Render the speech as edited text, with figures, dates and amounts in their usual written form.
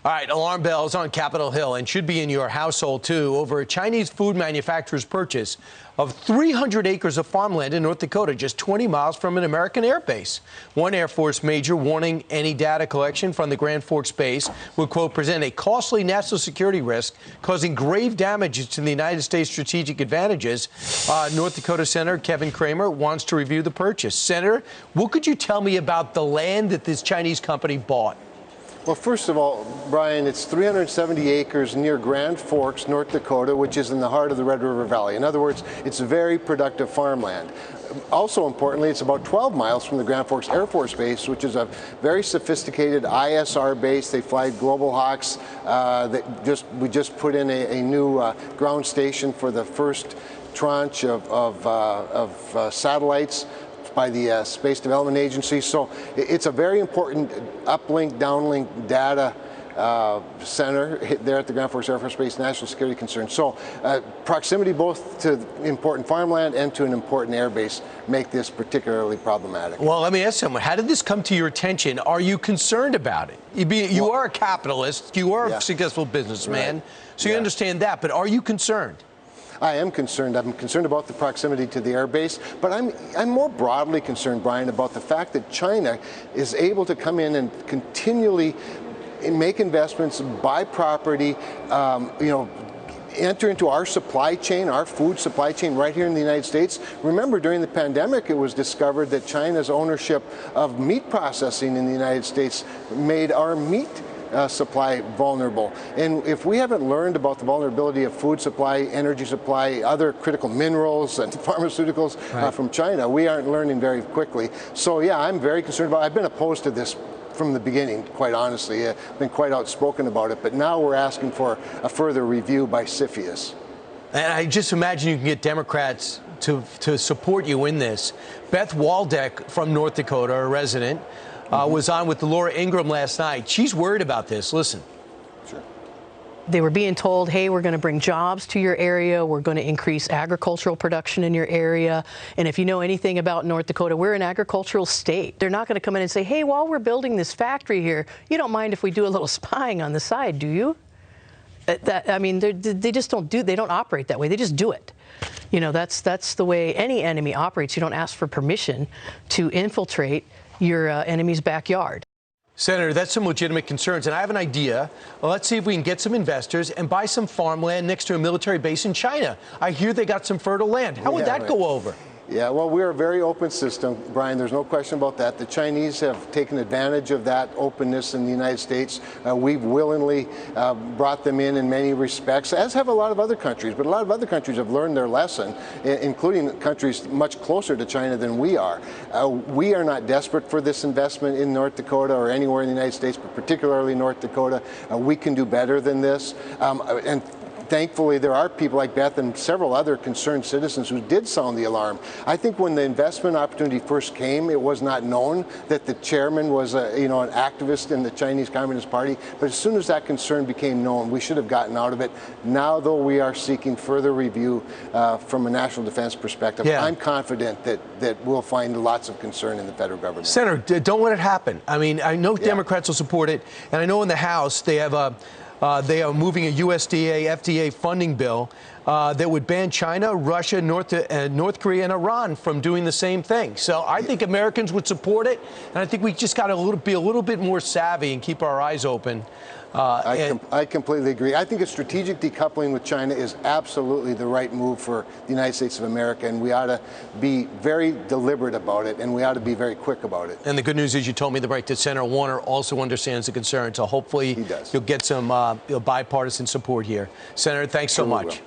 All right, alarm bells on Capitol Hill and should be in your household, too, over a Chinese food manufacturer's purchase of 300 acres of farmland in North Dakota, just 20 miles from an American air base. One Air Force major warning any data collection from the Grand Forks base would, quote, present a costly national security risk, causing grave damages to the United States' strategic advantages. North Dakota Senator Kevin Cramer wants to review the purchase. Senator, what could you tell me about the land that this Chinese company bought? Well, first of all, Brian, it's 370 acres near Grand Forks, North Dakota, which is in the heart of the Red River Valley. In other words, it's very productive farmland. Also importantly, it's about 12 miles from the Grand Forks Air Force Base, which is a very sophisticated ISR base. They fly Global Hawks. We just put in a new ground station for the first tranche of satellites by the Space Development Agency. So it's a very important uplink, downlink data center there at the Grand Forks Air Force Base, national security concern. So proximity both to important farmland and to an important air base make this particularly problematic. Well, let me ask someone, how did this come to your attention? Are you concerned about it? You are a capitalist, you are a successful businessman, right. So you understand that, but are you concerned? I am concerned. I'm concerned about the proximity to the air base, but I'm more broadly concerned, Brian, about the fact that China is able to come in and continually make investments, buy property, enter into our supply chain, our food supply chain right here in the United States. Remember, during the pandemic, it was discovered that China's ownership of meat processing in the United States made our meat supply vulnerable. And if we haven't learned about the vulnerability of food supply, energy supply, other critical minerals and pharmaceuticals from China, we aren't learning very quickly. So yeah, I'm very concerned about it. I've been opposed to this from the beginning, quite honestly. I've been quite outspoken about it, but now we're asking for a further review by CFIUS. And I just imagine you can get Democrats to support you in this. Beth Waldeck from North Dakota, a resident, was on with Laura Ingraham last night. She's worried about this. Listen. Sure. They were being told, hey, we're going to bring jobs to your area. We're going to increase agricultural production in your area. And if you know anything about North Dakota, we're an agricultural state. They're not going to come in and say, hey, while we're building this factory here, you don't mind if we do a little spying on the side, do you? I mean, they just don't they don't operate that way. They just do it. You know, that's the way any enemy operates. You don't ask for permission to infiltrate your enemy's backyard. Senator, that's some legitimate concerns, and I have an idea. Well, let's see if we can get some investors and buy some farmland next to a military base in China. I hear they got some fertile land. How would that go over? Yeah, well, we're a very open system, Brian. There's no question about that. The Chinese have taken advantage of that openness in the United States. We've willingly brought them in many respects, as have a lot of other countries. But a lot of other countries have learned their lesson, including countries much closer to China than we are. We are not desperate for this investment in North Dakota or anywhere in the United States, but particularly North Dakota. We can do better than this. And thankfully, there are people like Beth and several other concerned citizens who did sound the alarm. I think when the investment opportunity first came, it was not known that the chairman was an activist in the Chinese Communist Party. But as soon as that concern became known, we should have gotten out of it. Now, though, we are seeking further review from a national defense perspective. I'm confident that we'll find lots of concern in the federal government. Senator, don't let it happen. I mean, I know Democrats will support it, and I know in the House they have they are moving a USDA, FDA funding bill that would ban China, Russia, North Korea, and Iran from doing the same thing. So I think Americans would support it, and I think we just got to be a little bit more savvy and keep our eyes open. I completely agree. I think a strategic decoupling with China is absolutely the right move for the United States of America, and we ought to be very deliberate about it, and we ought to be very quick about it. And the good news is you told me the right that Senator Warner also understands the concern, so hopefully you'll get some bipartisan support here. Senator, thanks so much.